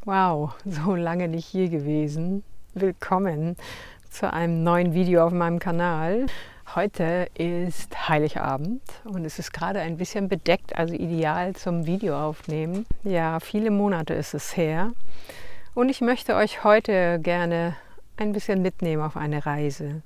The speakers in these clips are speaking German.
Wow, so lange nicht hier gewesen. Willkommen zu einem neuen Video auf meinem Kanal. Heute ist Heiligabend und es ist gerade ein bisschen bedeckt, also ideal zum Video aufnehmen. Ja, viele Monate ist es her und ich möchte euch heute gerne ein bisschen mitnehmen auf eine Reise.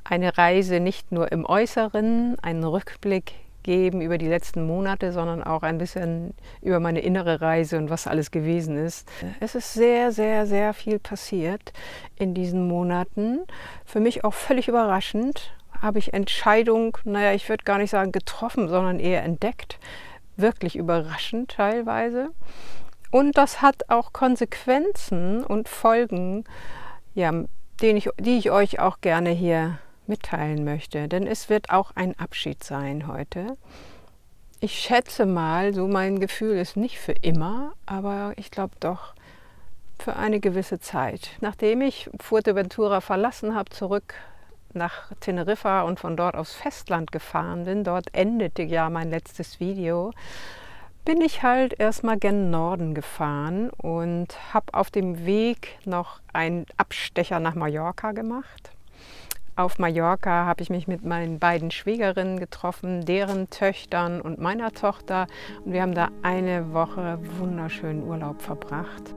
Eine Reise nicht nur im Äußeren, einen Rückblick geben über die letzten Monate, sondern auch ein bisschen über meine innere Reise und was alles gewesen ist. Es ist sehr, sehr, sehr viel passiert in diesen Monaten. Für mich auch völlig überraschend habe ich Entscheidungen, ich würde gar nicht sagen getroffen, sondern eher entdeckt. Wirklich überraschend teilweise. Und das hat auch Konsequenzen und Folgen, ja, die ich euch auch gerne hier mitteilen möchte, denn es wird auch ein Abschied sein heute. Ich schätze mal, so mein Gefühl ist nicht für immer, aber ich glaube doch für eine gewisse Zeit. Nachdem ich Fuerteventura verlassen habe, zurück nach Teneriffa und von dort aufs Festland gefahren bin, dort endete ja mein letztes Video, bin ich halt erstmal gen Norden gefahren und habe auf dem Weg noch einen Abstecher nach Mallorca gemacht. Auf Mallorca habe ich mich mit meinen beiden Schwägerinnen getroffen, deren Töchtern und meiner Tochter. Und wir haben da eine Woche wunderschönen Urlaub verbracht.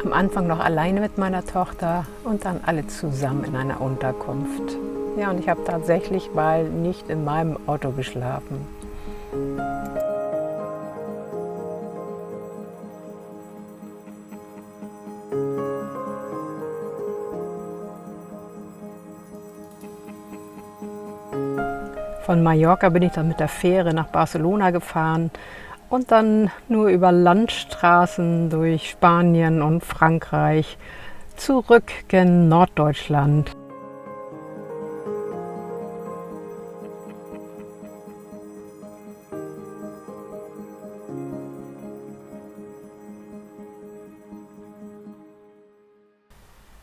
Am Anfang noch alleine mit meiner Tochter und dann alle zusammen in einer Unterkunft. Ja, und ich habe tatsächlich mal nicht in meinem Auto geschlafen. Von Mallorca bin ich dann mit der Fähre nach Barcelona gefahren und dann nur über Landstraßen durch Spanien und Frankreich zurück gen Norddeutschland.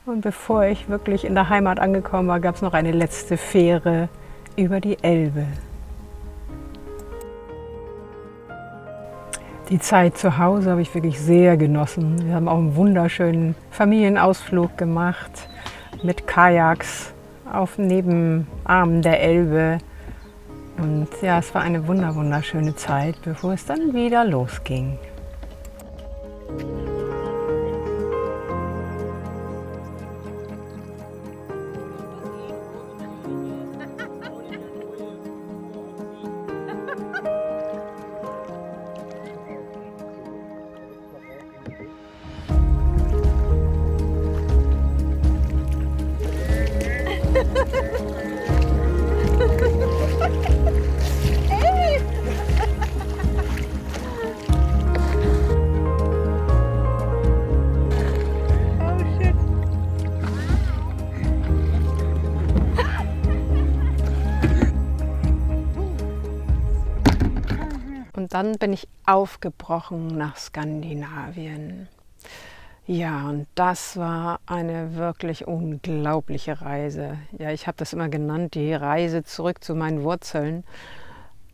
Und bevor ich wirklich in der Heimat angekommen war, gab es noch eine letzte Fähre über die Elbe. Die Zeit zu Hause habe ich wirklich sehr genossen. Wir haben auch einen wunderschönen Familienausflug gemacht mit Kajaks auf Nebenarmen der Elbe. Und ja, es war eine wunderschöne Zeit, bevor es dann wieder losging. Und dann bin ich aufgebrochen nach Skandinavien. Ja, und das war eine wirklich unglaubliche Reise. Ja, ich habe das immer genannt, die Reise zurück zu meinen Wurzeln.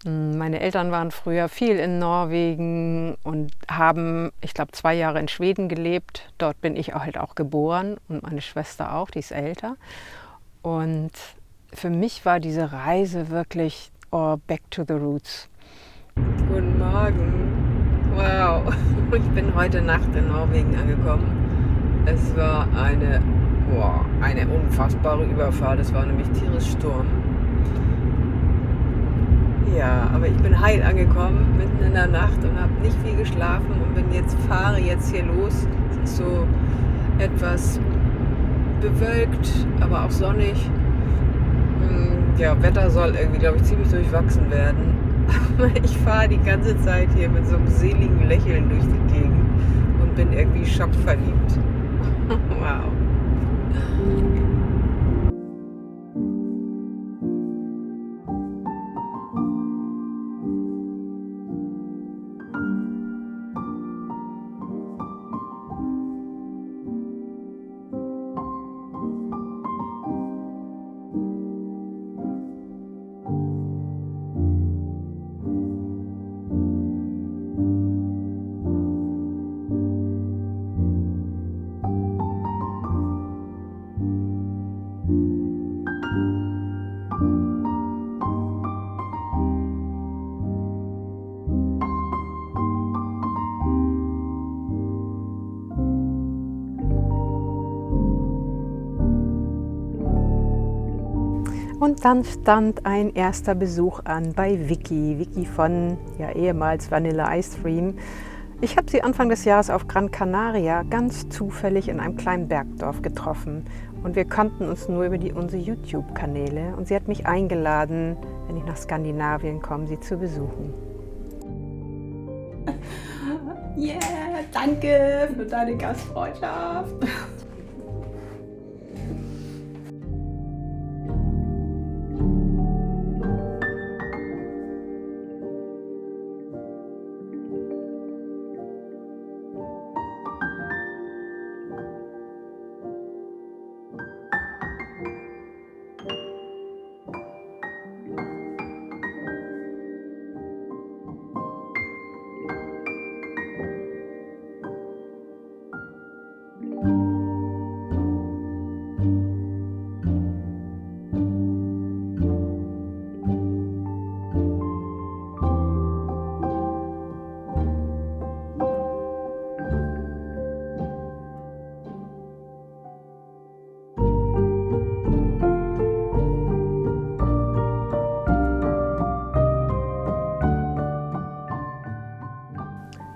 Meine Eltern waren früher viel in Norwegen und haben, ich glaube, 2 Jahre in Schweden gelebt. Dort bin ich halt auch geboren und meine Schwester auch, die ist älter. Und für mich war diese Reise wirklich back to the roots. Guten Morgen. Wow, ich bin heute Nacht in Norwegen angekommen. Es war eine unfassbare Überfahrt. Es war nämlich tierisch Sturm. Ja, aber ich bin heil angekommen, mitten in der Nacht und habe nicht viel geschlafen und fahre jetzt hier los. Es ist so etwas bewölkt, aber auch sonnig. Ja, Wetter soll irgendwie, glaube ich, ziemlich durchwachsen werden. Aber ich fahre die ganze Zeit hier mit so einem seligen Lächeln durch die Gegend und bin irgendwie schockverliebt. Wow. Und dann stand ein erster Besuch an bei Vicky. Vicky von ehemals Vanilla Ice Cream. Ich habe sie Anfang des Jahres auf Gran Canaria ganz zufällig in einem kleinen Bergdorf getroffen. Und wir kannten uns nur über unsere YouTube-Kanäle. Und sie hat mich eingeladen, wenn ich nach Skandinavien komme, sie zu besuchen. Yeah, danke für deine Gastfreundschaft.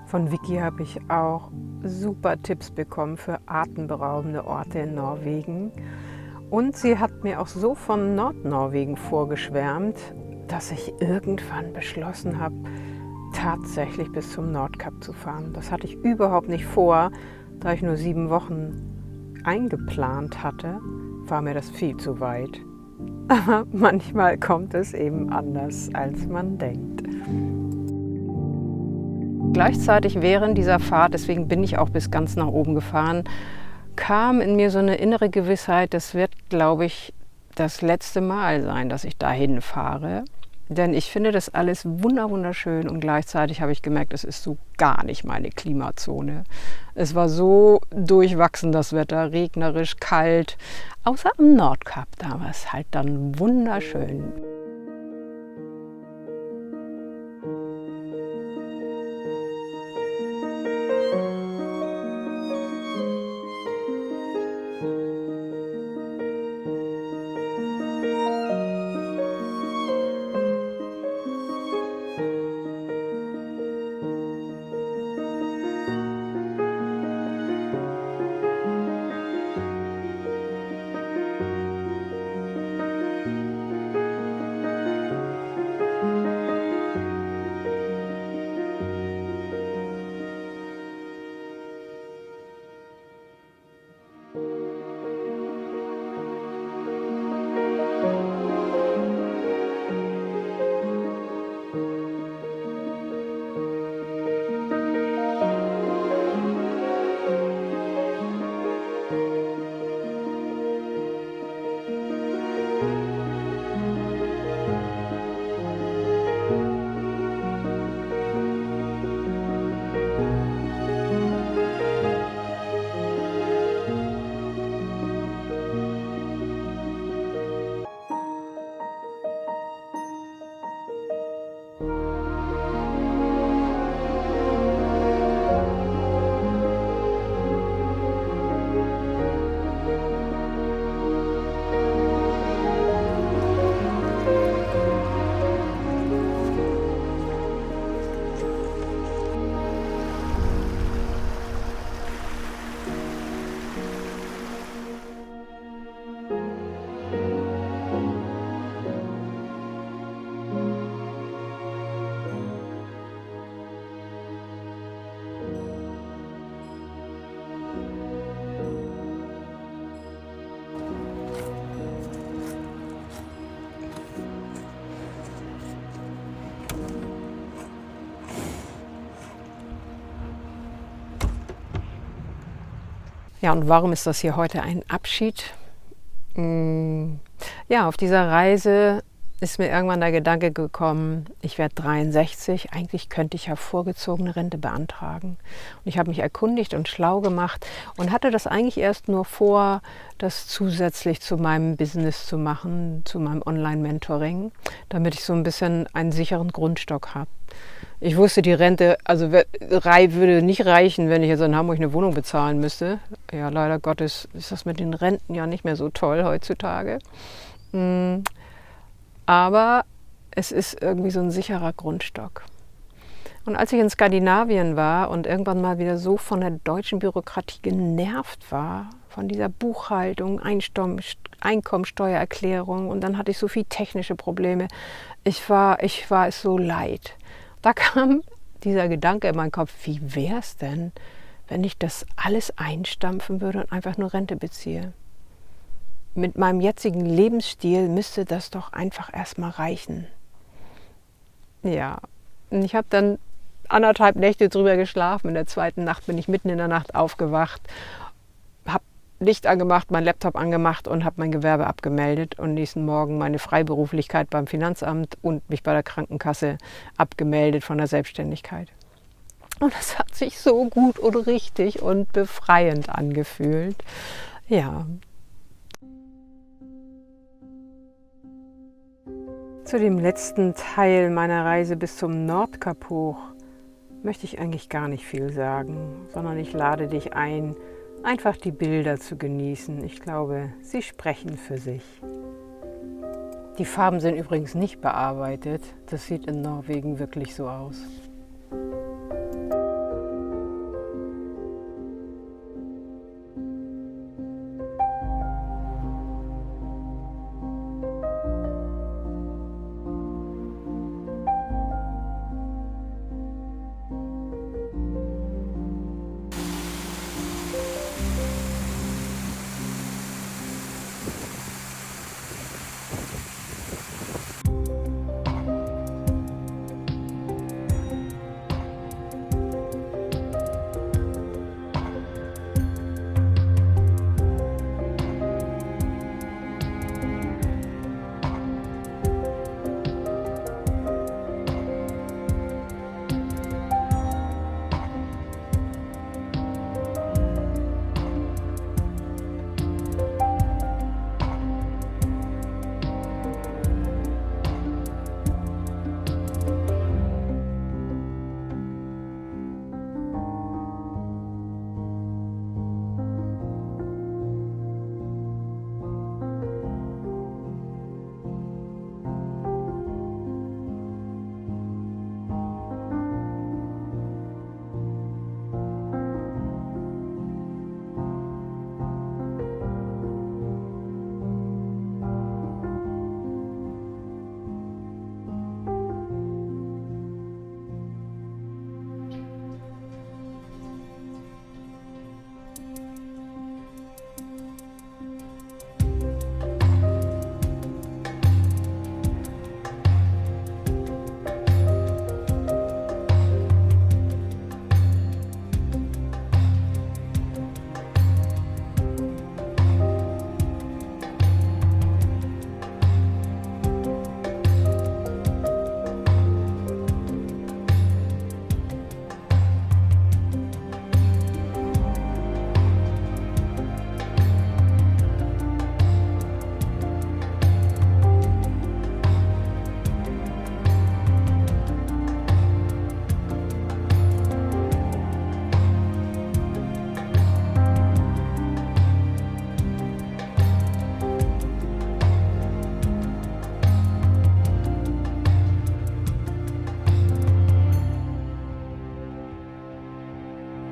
Von Vicky habe ich auch super Tipps bekommen für atemberaubende Orte in Norwegen. Und sie hat mir auch so von Nordnorwegen vorgeschwärmt, dass ich irgendwann beschlossen habe, tatsächlich bis zum Nordkap zu fahren. Das hatte ich überhaupt nicht vor, da ich nur 7 Wochen eingeplant hatte, war mir das viel zu weit. Aber manchmal kommt es eben anders, als man denkt. Gleichzeitig während dieser Fahrt, deswegen bin ich auch bis ganz nach oben gefahren, kam in mir so eine innere Gewissheit, das wird, glaube ich, das letzte Mal sein, dass ich dahin fahre. Denn ich finde das alles wunderschön und gleichzeitig habe ich gemerkt, es ist so gar nicht meine Klimazone. Es war so durchwachsen, das Wetter, regnerisch, kalt, außer am Nordkap, da war es halt dann wunderschön. Ja, und warum ist das hier heute ein Abschied? Ja, auf dieser Reise ist mir irgendwann der Gedanke gekommen, ich werde 63, eigentlich könnte ich ja vorgezogene Rente beantragen. Und ich habe mich erkundigt und schlau gemacht und hatte das eigentlich erst nur vor, das zusätzlich zu meinem Business zu machen, zu meinem Online-Mentoring, damit ich so ein bisschen einen sicheren Grundstock habe. Ich wusste, die Rente würde nicht reichen, wenn ich jetzt in Hamburg eine Wohnung bezahlen müsste. Ja, leider Gottes ist das mit den Renten ja nicht mehr so toll heutzutage. aber es ist irgendwie so ein sicherer Grundstock. Und als ich in Skandinavien war und irgendwann mal wieder so von der deutschen Bürokratie genervt war, von dieser Buchhaltung, Einkommensteuererklärung, und dann hatte ich so viele technische Probleme, ich war es so leid. Da kam dieser Gedanke in meinen Kopf, wie wäre es denn, wenn ich das alles einstampfen würde und einfach nur Rente beziehe? Mit meinem jetzigen Lebensstil müsste das doch einfach erstmal reichen. Ja, und ich habe dann 1,5 Nächte drüber geschlafen. In der zweiten Nacht bin ich mitten in der Nacht aufgewacht, habe Licht angemacht, meinen Laptop angemacht und habe mein Gewerbe abgemeldet und nächsten Morgen meine Freiberuflichkeit beim Finanzamt und mich bei der Krankenkasse abgemeldet von der Selbstständigkeit. Und das hat sich so gut und richtig und befreiend angefühlt. Ja. Zu dem letzten Teil meiner Reise bis zum Nordkap hoch möchte ich eigentlich gar nicht viel sagen, sondern ich lade dich ein, einfach die Bilder zu genießen. Ich glaube, sie sprechen für sich. Die Farben sind übrigens nicht bearbeitet. Das sieht in Norwegen wirklich so aus.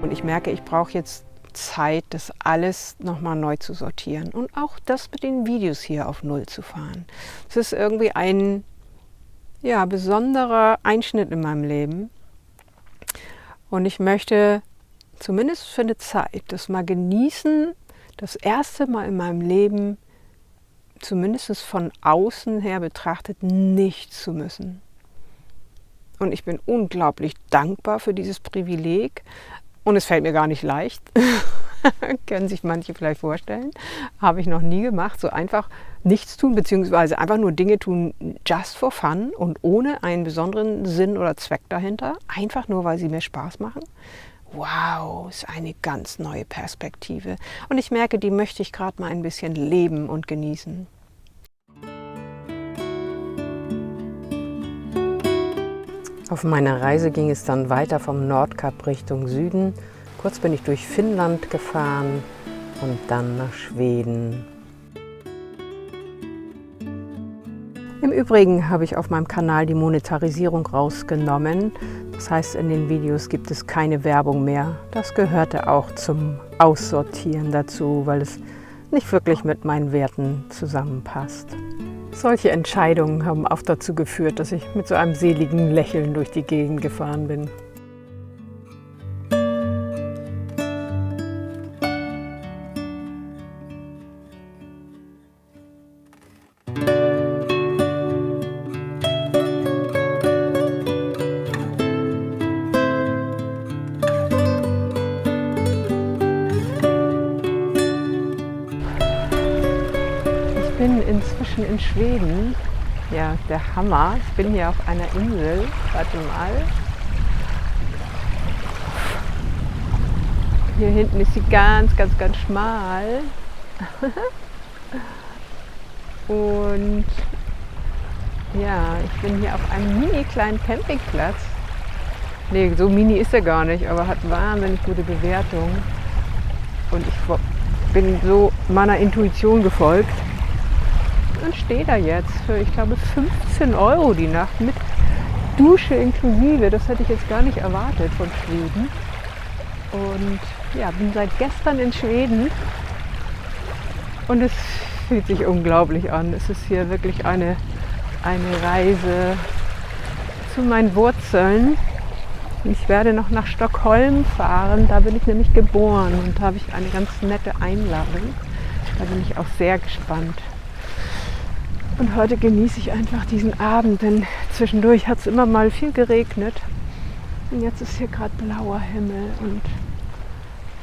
Und ich merke, ich brauche jetzt Zeit, das alles nochmal neu zu sortieren und auch das mit den Videos hier auf Null zu fahren. Es ist irgendwie ein besonderer Einschnitt in meinem Leben und ich möchte zumindest für eine Zeit das mal genießen, das erste Mal in meinem Leben, zumindest von außen her betrachtet, nicht zu müssen. Und ich bin unglaublich dankbar für dieses Privileg. Und es fällt mir gar nicht leicht, können sich manche vielleicht vorstellen. Habe ich noch nie gemacht, so einfach nichts tun, beziehungsweise einfach nur Dinge tun, just for fun und ohne einen besonderen Sinn oder Zweck dahinter. Einfach nur, weil sie mir Spaß machen. Wow, ist eine ganz neue Perspektive. Und ich merke, die möchte ich gerade mal ein bisschen leben und genießen. Auf meiner Reise ging es dann weiter vom Nordkap Richtung Süden. Kurz bin ich durch Finnland gefahren und dann nach Schweden. Im Übrigen habe ich auf meinem Kanal die Monetarisierung rausgenommen. Das heißt, in den Videos gibt es keine Werbung mehr. Das gehörte auch zum Aussortieren dazu, weil es nicht wirklich mit meinen Werten zusammenpasst. Solche Entscheidungen haben auch dazu geführt, dass ich mit so einem seligen Lächeln durch die Gegend gefahren bin. Ich bin inzwischen in Schweden. Ja, der Hammer. Ich bin hier auf einer Insel. Warte mal. Hier hinten ist sie ganz schmal. Und ja, ich bin hier auf einem mini kleinen Campingplatz. Nee, so mini ist er gar nicht, aber hat wahnsinnig gute Bewertung. Und ich bin so meiner Intuition gefolgt. Und stehe da jetzt für, ich glaube, 15 € die Nacht mit Dusche inklusive. Das hätte ich jetzt gar nicht erwartet von Schweden. Und ja, bin seit gestern in Schweden und es fühlt sich unglaublich an. Es ist hier wirklich eine Reise zu meinen Wurzeln. Ich werde noch nach Stockholm fahren, da bin ich nämlich geboren und da habe ich eine ganz nette Einladung. Da bin ich auch sehr gespannt. Und heute genieße ich einfach diesen Abend, denn zwischendurch hat es immer mal viel geregnet. Und jetzt ist hier gerade blauer Himmel und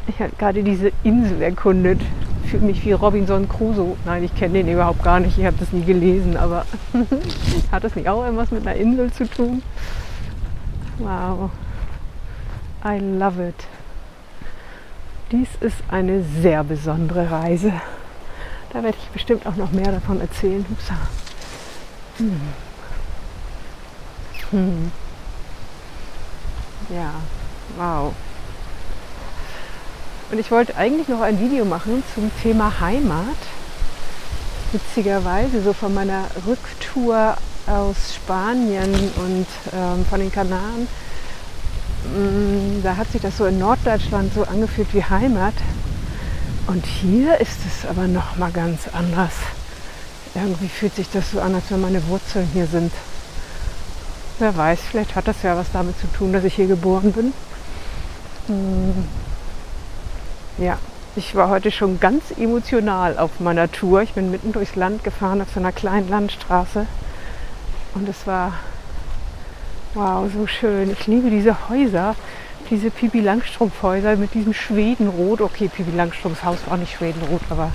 ich habe gerade diese Insel erkundet. Ich fühle mich wie Robinson Crusoe. Nein, ich kenne den überhaupt gar nicht, ich habe das nie gelesen, aber hat das nicht auch irgendwas mit einer Insel zu tun? Wow, I love it. Dies ist eine sehr besondere Reise. Da werde ich bestimmt auch noch mehr davon erzählen. Ja, wow. Und ich wollte eigentlich noch ein Video machen zum Thema Heimat. Witzigerweise, so von meiner Rücktour aus Spanien und von den Kanaren. Da hat sich das so in Norddeutschland so angefühlt wie Heimat. Und hier ist es aber noch mal ganz anders. Irgendwie fühlt sich das so an, als wenn meine Wurzeln hier sind. Wer weiß, vielleicht hat das ja was damit zu tun, dass ich hier geboren bin. Ja, ich war heute schon ganz emotional auf meiner Tour. Ich bin mitten durchs Land gefahren auf so einer kleinen Landstraße. Und es war, wow, so schön. Ich liebe diese Häuser. Diese Pippi Langstrumpf-Häuser mit diesem Schwedenrot. Okay, Pippi Langstrumpfs Haus war nicht Schwedenrot, aber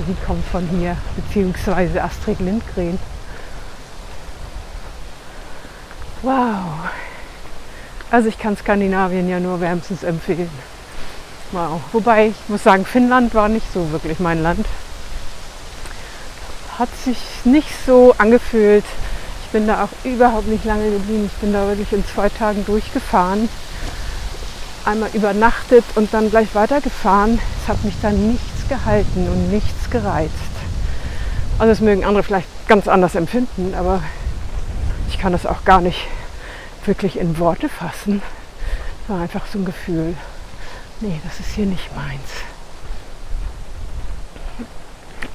sie kommt von hier, beziehungsweise Astrid Lindgren. Wow. Also ich kann Skandinavien ja nur wärmstens empfehlen. Wow. Wobei, ich muss sagen, Finnland war nicht so wirklich mein Land. Hat sich nicht so angefühlt. Ich bin da auch überhaupt nicht lange geblieben. Ich bin da wirklich in 2 Tagen durchgefahren. Einmal übernachtet und dann gleich weitergefahren. Es hat mich dann nichts gehalten und nichts gereizt. Also das mögen andere vielleicht ganz anders empfinden, aber ich kann das auch gar nicht wirklich in Worte fassen. Es war einfach so ein Gefühl. Nee, das ist hier nicht meins.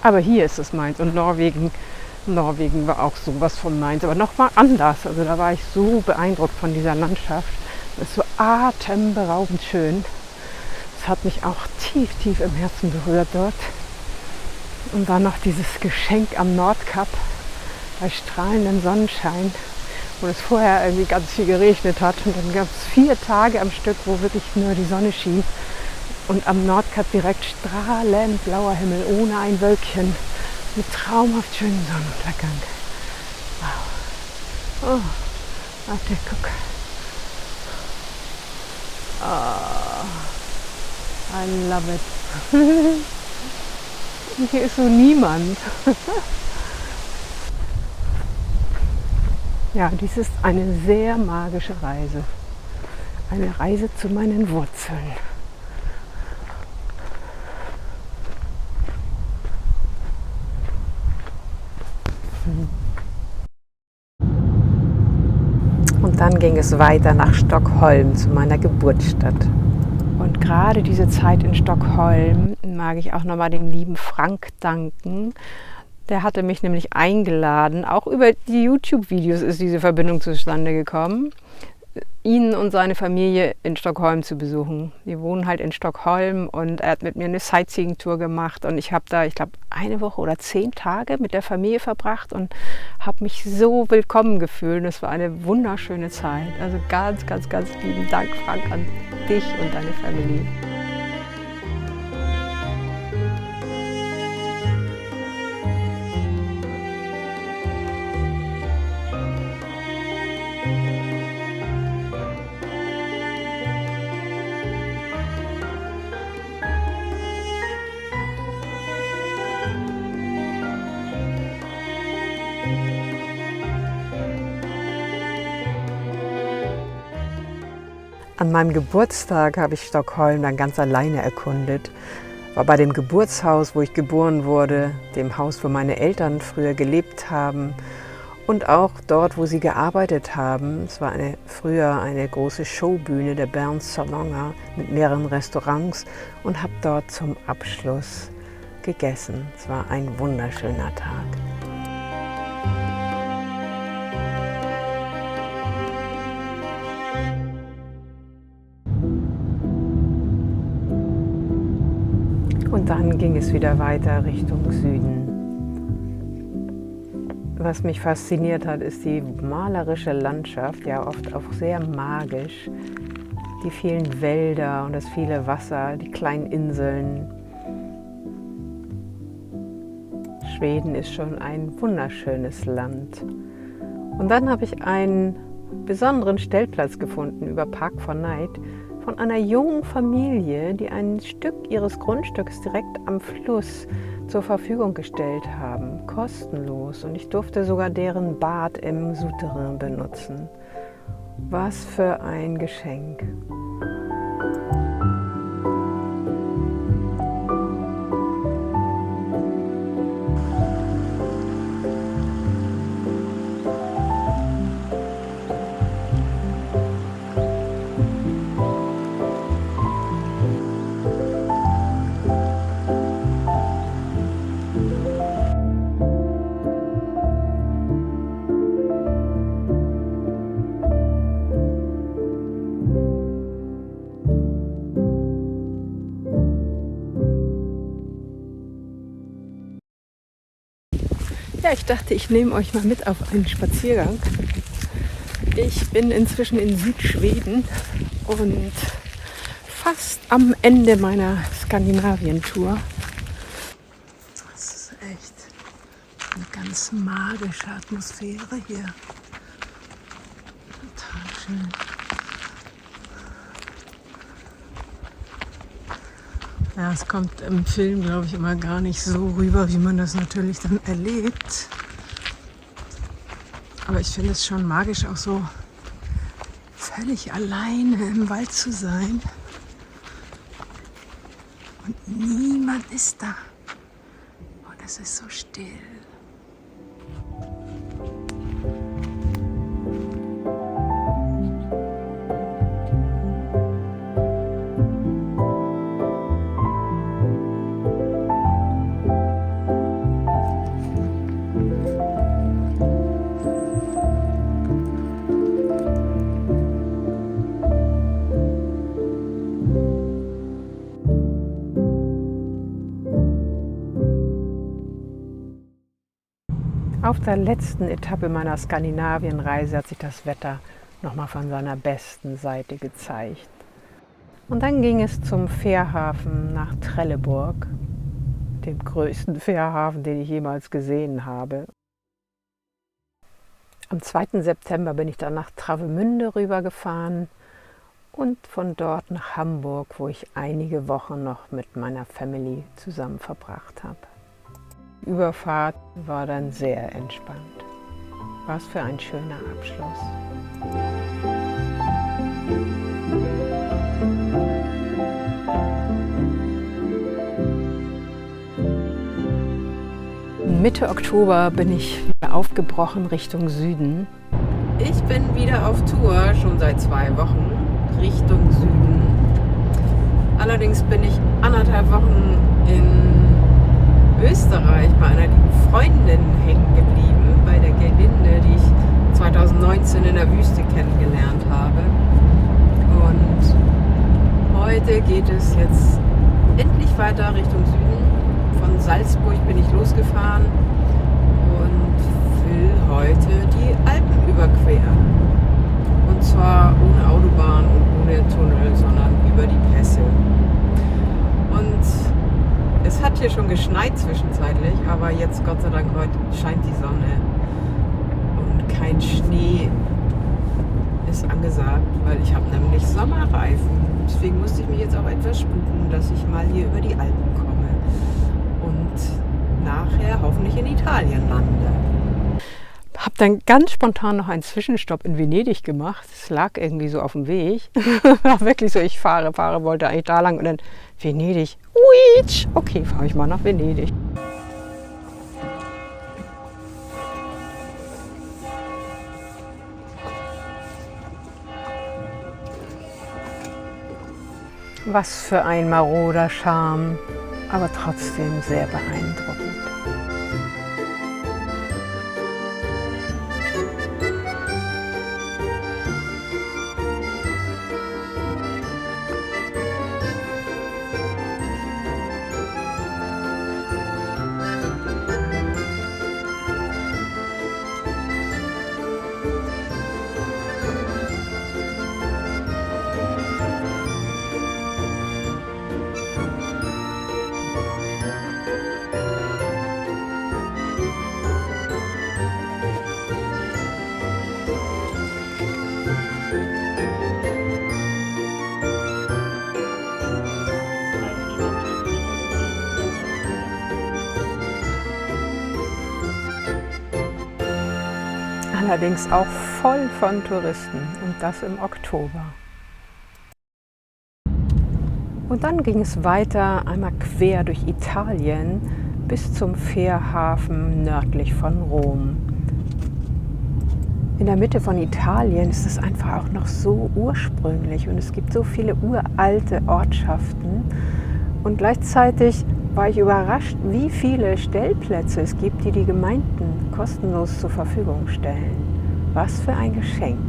Aber hier ist es meins und Norwegen war auch sowas von meins, aber nochmal anders. Also da war ich so beeindruckt von dieser Landschaft. Das ist so atemberaubend schön. Es hat mich auch tief im Herzen berührt dort. Und dann noch dieses Geschenk am Nordkap bei strahlendem Sonnenschein, wo es vorher irgendwie ganz viel geregnet hat. Und dann gab es 4 Tage am Stück, wo wirklich nur die Sonne schien. Und am Nordkap direkt strahlend blauer Himmel, ohne ein Wölkchen. Mit traumhaft schönem Sonnenuntergang. Wow. Oh, warte, guck. Oh, I love it. Und hier ist so niemand. Ja, dies ist eine sehr magische Reise. Eine Reise zu meinen Wurzeln. Und dann ging es weiter nach Stockholm, zu meiner Geburtsstadt. Und gerade diese Zeit in Stockholm mag ich auch nochmal dem lieben Frank danken. Der hatte mich nämlich eingeladen, auch über die YouTube-Videos ist diese Verbindung zustande gekommen, ihn und seine Familie in Stockholm zu besuchen. Die wohnen halt in Stockholm und er hat mit mir eine Sightseeing-Tour gemacht und ich habe da, ich glaube, eine Woche oder 10 Tage mit der Familie verbracht und habe mich so willkommen gefühlt. Es war eine wunderschöne Zeit. Also ganz, ganz, ganz lieben Dank, Frank, an dich und deine Familie. An meinem Geburtstag habe ich Stockholm dann ganz alleine erkundet. War bei dem Geburtshaus, wo ich geboren wurde, dem Haus, wo meine Eltern früher gelebt haben und auch dort, wo sie gearbeitet haben. Es war früher eine große Showbühne, der Berns Salonger, mit mehreren Restaurants und habe dort zum Abschluss gegessen. Es war ein wunderschöner Tag. Und dann ging es wieder weiter Richtung Süden. Was mich fasziniert hat, ist die malerische Landschaft, ja oft auch sehr magisch. Die vielen Wälder und das viele Wasser, die kleinen Inseln. Schweden ist schon ein wunderschönes Land. Und dann habe ich einen besonderen Stellplatz gefunden über Park 4 Night von einer jungen Familie, die ein Stück ihres Grundstücks direkt am Fluss zur Verfügung gestellt haben, kostenlos. Und ich durfte sogar deren Bad im Souterrain benutzen. Was für ein Geschenk! Ja, ich dachte, ich nehme euch mal mit auf einen Spaziergang. Ich bin inzwischen in Südschweden und fast am Ende meiner Skandinavien-Tour. Das ist echt eine ganz magische Atmosphäre hier. Total schön. Ja, es kommt im Film, glaube ich, immer gar nicht so rüber, wie man das natürlich dann erlebt. Aber ich finde es schon magisch, auch so völlig alleine im Wald zu sein. Und niemand ist da. Und es ist so still. Auf der letzten Etappe meiner Skandinavienreise hat sich das Wetter nochmal von seiner besten Seite gezeigt. Und dann ging es zum Fährhafen nach Trelleborg, dem größten Fährhafen, den ich jemals gesehen habe. Am 2. September bin ich dann nach Travemünde rübergefahren und von dort nach Hamburg, wo ich einige Wochen noch mit meiner Family zusammen verbracht habe. Die Überfahrt war dann sehr entspannt. Was für ein schöner Abschluss. Mitte Oktober bin ich wieder aufgebrochen Richtung Süden. Ich bin wieder auf Tour, schon seit 2 Wochen, Richtung Süden. Allerdings bin ich 1,5 Wochen in Österreich bei einer lieben Freundin hängen geblieben, bei der Gerlinde, die ich 2019 in der Wüste kennengelernt habe. Und heute geht es jetzt endlich weiter Richtung Süden. Von Salzburg bin ich losgefahren und will heute die Alpen überqueren. Und zwar ohne Autobahn und ohne Tunnel, sondern über die Pässe. Und es hat hier schon geschneit zwischenzeitlich, aber jetzt Gott sei Dank heute scheint die Sonne und kein Schnee ist angesagt, weil ich habe nämlich Sommerreifen. Deswegen musste ich mich jetzt auch etwas sputen, dass ich mal hier über die Alpen komme und nachher hoffentlich in Italien lande. Habe dann ganz spontan noch einen Zwischenstopp in Venedig gemacht. Es lag irgendwie so auf dem Weg. War wirklich so, ich fahre, wollte eigentlich da lang und dann Venedig. Uitsch. Okay, fahre ich mal nach Venedig. Was für ein maroder Charme, aber trotzdem sehr beeindruckend. Allerdings auch voll von Touristen und das im Oktober. Und dann ging es weiter einmal quer durch Italien bis zum Fährhafen nördlich von Rom. In der Mitte von Italien ist es einfach auch noch so ursprünglich und es gibt so viele uralte Ortschaften und gleichzeitig war ich überrascht, wie viele Stellplätze es gibt, die die Gemeinden kostenlos zur Verfügung stellen. Was für ein Geschenk!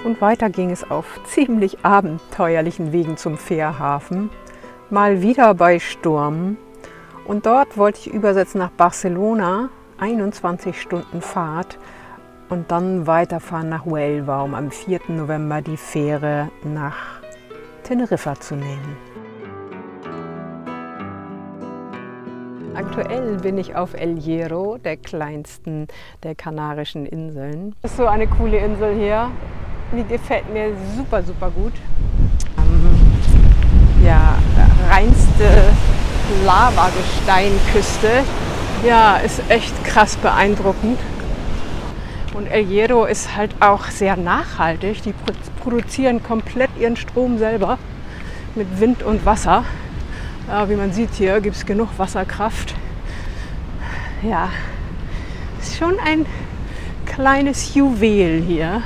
Und weiter ging es auf ziemlich abenteuerlichen Wegen zum Fährhafen, mal wieder bei Sturm. Und dort wollte ich übersetzen nach Barcelona, 21 Stunden Fahrt und dann weiterfahren nach Huelva, um am 4. November die Fähre nach Teneriffa zu nehmen. Aktuell bin ich auf El Hierro, der kleinsten der Kanarischen Inseln. Das ist so eine coole Insel hier. Die gefällt mir super, super gut. Ja, reinste Lavagesteinküste. Ja, ist echt krass beeindruckend. Und El Hierro ist halt auch sehr nachhaltig. Die produzieren komplett ihren Strom selber mit Wind und Wasser. Ja, wie man sieht, hier gibt es genug Wasserkraft. Ja, ist schon ein kleines Juwel hier.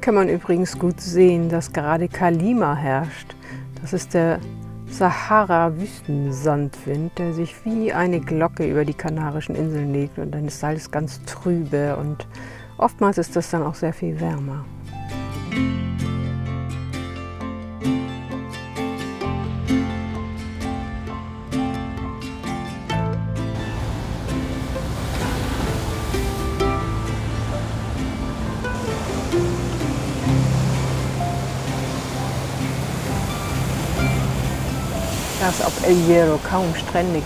kann man übrigens gut sehen, dass gerade Kalima herrscht. Das ist der Sahara-Wüstensandwind, der sich wie eine Glocke über die Kanarischen Inseln legt und dann ist alles ganz trübe und oftmals ist das dann auch sehr viel wärmer. Da es auf El Hierro kaum Strände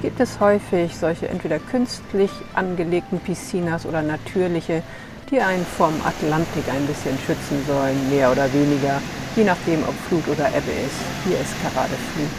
gibt es häufig solche entweder künstlich angelegten Piscinas oder natürliche, die einen vom Atlantik ein bisschen schützen sollen, mehr oder weniger, je nachdem ob Flut oder Ebbe ist. Hier ist gerade Flut.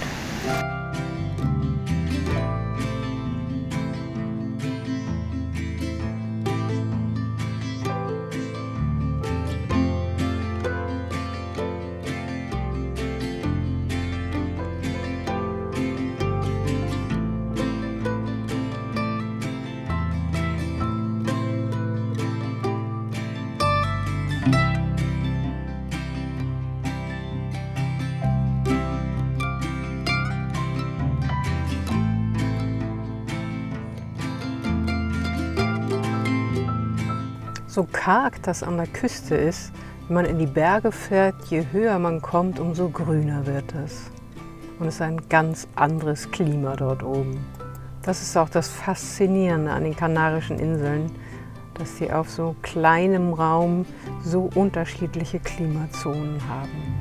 So karg das an der Küste ist, wenn man in die Berge fährt, je höher man kommt, umso grüner wird es. Und es ist ein ganz anderes Klima dort oben. Das ist auch das Faszinierende an den Kanarischen Inseln, dass sie auf so kleinem Raum so unterschiedliche Klimazonen haben.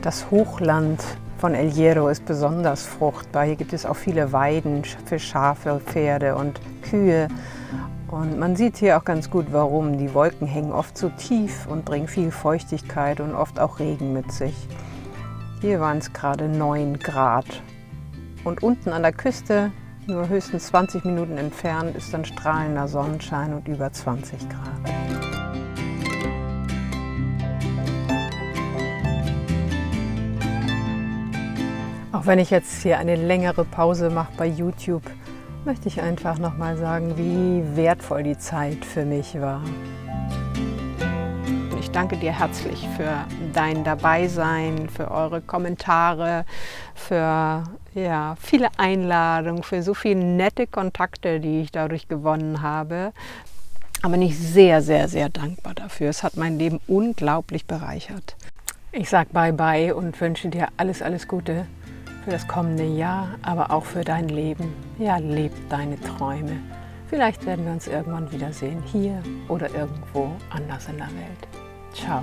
Das Hochland von El Hierro ist besonders fruchtbar. Hier gibt es auch viele Weiden für Schafe, Pferde und Kühe. Und man sieht hier auch ganz gut, warum. Die Wolken hängen oft so tief und bringen viel Feuchtigkeit und oft auch Regen mit sich. Hier waren es gerade 9 Grad. Und unten an der Küste, nur höchstens 20 Minuten entfernt, ist dann strahlender Sonnenschein und über 20 Grad. Auch wenn ich jetzt hier eine längere Pause mache bei YouTube, möchte ich einfach nochmal sagen, wie wertvoll die Zeit für mich war. Ich danke dir herzlich für dein Dabeisein, für eure Kommentare, für viele Einladungen, für so viele nette Kontakte, die ich dadurch gewonnen habe. Aber bin ich sehr, sehr, sehr dankbar dafür. Es hat mein Leben unglaublich bereichert. Ich sage Bye-bye und wünsche dir alles, alles Gute für das kommende Jahr, aber auch für dein Leben. Ja, leb deine Träume. Vielleicht werden wir uns irgendwann wiedersehen, hier oder irgendwo anders in der Welt. Ciao.